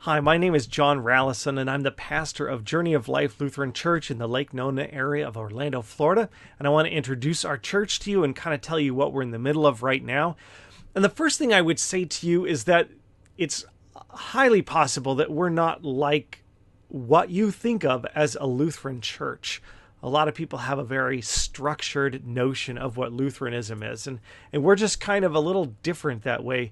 Hi, my name is John Rallison, and I'm the pastor of Journey of Life Lutheran Church in the Lake Nona area of Orlando, Florida. And I want to introduce our church to you and kind of tell you what we're in the middle of right now. And the first thing I would say to you is that it's highly possible that we're not like what you think of as a Lutheran church. A lot of people have a very structured notion of what Lutheranism is, and we're just kind of a little different that way.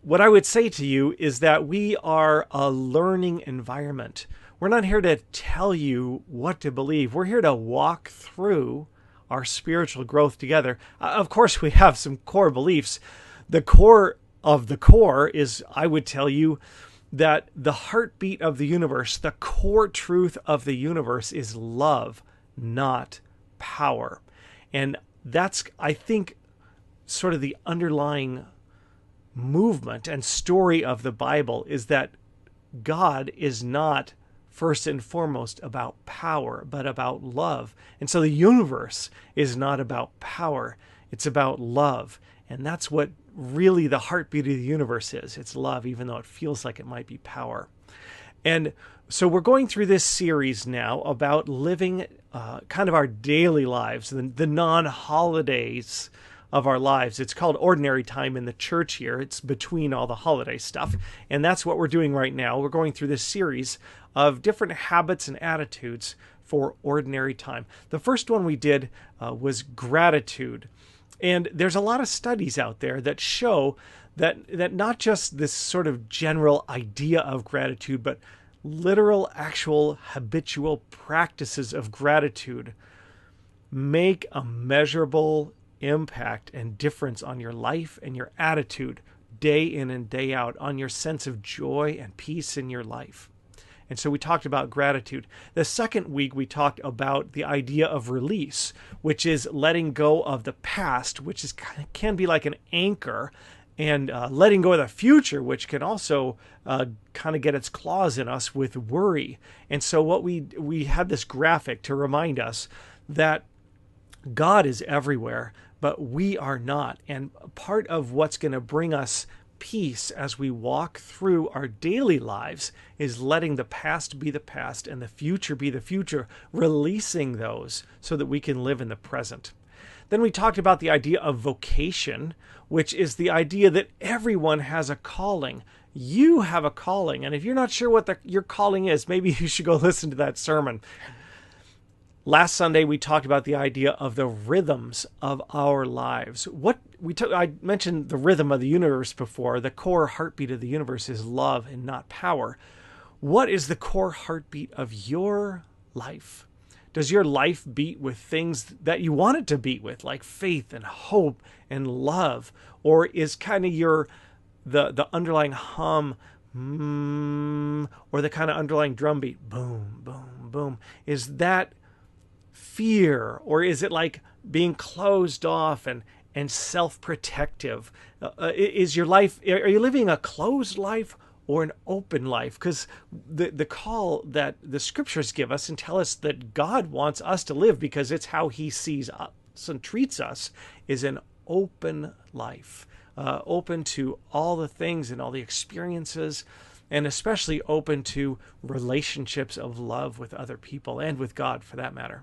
What I would say to you is that we are a learning environment. We're not here to tell you what to believe. We're here to walk through our spiritual growth together. Of course, we have some core beliefs. The core of the core is, I would tell you, that the heartbeat of the universe, the core truth of the universe is love, not power. And that's, I think, sort of the underlying movement and story of the Bible is that God is not first and foremost about power, but about love. And so the universe is not about power, it's about love. And that's what really the heartbeat of the universe is. It's love, even though it feels like it might be power. And so we're going through this series now about living kind of our daily lives, the non-holidays of our lives. It's called ordinary time in the church here. It's between all the holiday stuff. And that's what we're doing right now. We're going through this series of different habits and attitudes for ordinary time. The first one we did was gratitude. And there's a lot of studies out there that show that not just this sort of general idea of gratitude, but literal, actual, habitual practices of gratitude make a measurable impact and difference on your life and your attitude day in and day out, on your sense of joy and peace in your life. And so we talked about gratitude. The second week, we talked about the idea of release, which is letting go of the past, which is can be like an anchor, and letting go of the future, which can also kind of get its claws in us with worry. And so what we had this graphic to remind us that God is everywhere, but we are not. And part of what's going to bring us peace as we walk through our daily lives is letting the past be the past and the future be the future, releasing those so that we can live in the present. Then we talked about the idea of vocation, which is the idea that everyone has a calling. You have a calling, and if you're not sure what your calling is, maybe you should go listen to that sermon. Last Sunday, we talked about the idea of the rhythms of our lives. I mentioned the rhythm of the universe before. The core heartbeat of the universe is love and not power. What is the core heartbeat of your life? Does your life beat with things that you want it to beat with, like faith and hope and love? Or is kind of the underlying hum, or the kind of underlying drum beat, boom, boom, boom, is that fear? Or is it like being closed off and self-protective? Is your life, are you living a closed life or an open life? Because the call that the scriptures give us and tell us that God wants us to live, because it's how he sees us and treats us, is an open life, open to all the things and all the experiences, and especially open to relationships of love with other people and with God for that matter.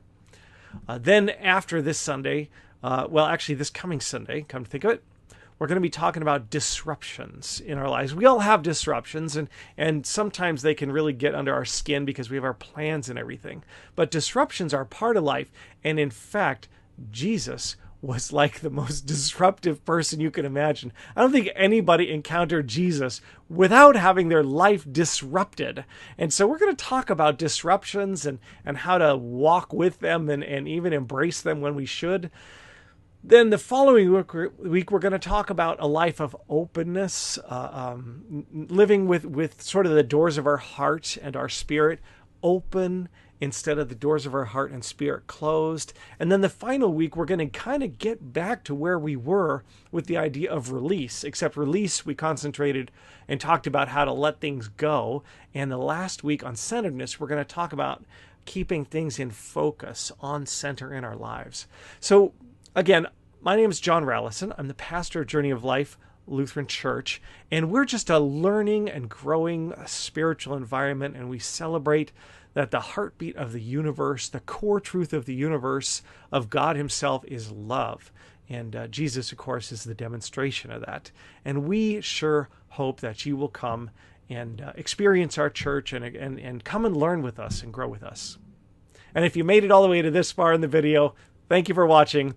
Then after this Sunday, this coming Sunday, come to think of it, we're going to be talking about disruptions in our lives. We all have disruptions, and sometimes they can really get under our skin because we have our plans and everything. But disruptions are part of life, and in fact, Jesus was like the most disruptive person you can imagine. I don't think anybody encountered Jesus without having their life disrupted. And so we're going to talk about disruptions and how to walk with them and even embrace them when we should. Then the following week, we're going to talk about a life of openness, living with sort of the doors of our heart and our spirit open instead of the doors of our heart and spirit closed. And then the final week, we're going to kind of get back to where we were with the idea of release, except release, we concentrated and talked about how to let things go. And the last week on centeredness, we're going to talk about keeping things in focus, on center in our lives. So again, my name is John Rallison. I'm the pastor of Journey of Life Lutheran Church, and we're just a learning and growing spiritual environment, and we celebrate that the heartbeat of the universe, the core truth of the universe, of God himself, is love. And Jesus, of course, is the demonstration of that. And we sure hope that you will come and experience our church and come and learn with us and grow with us. And if you made it all the way to this far in the video, thank you for watching.